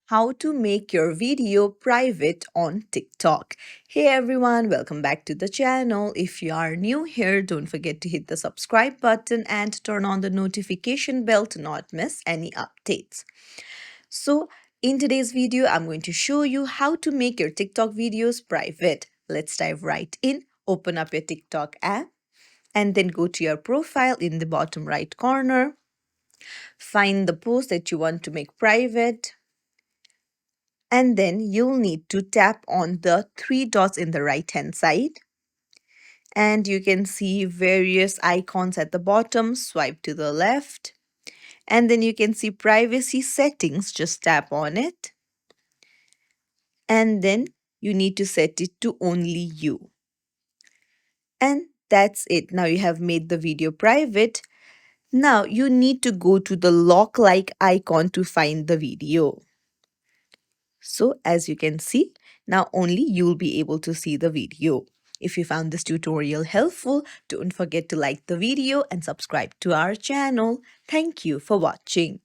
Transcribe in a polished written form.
how to make your video private on TikTok. Hey everyone, welcome back to the channel. If you are new here, don't forget to hit the subscribe button and turn on the notification bell to not miss any updates. So, in today's video, I'm going to show you how to make your TikTok videos private. Let's dive right in. Open up your TikTok app and then go to your profile in the bottom right corner. Find the post that you want to make private, and then you'll need to tap on the three dots in the right hand side, and you can see various icons at the bottom. Swipe to the left, and then you can see privacy settings. Just tap on it, and then you need to set it to only you, and that's it. Now you have made the video private. Now you need to go to the lock like icon to find the video. So as you can see, now only you'll be able to see the video. If you found this tutorial helpful, don't forget to like the video and subscribe to our channel. Thank you for watching.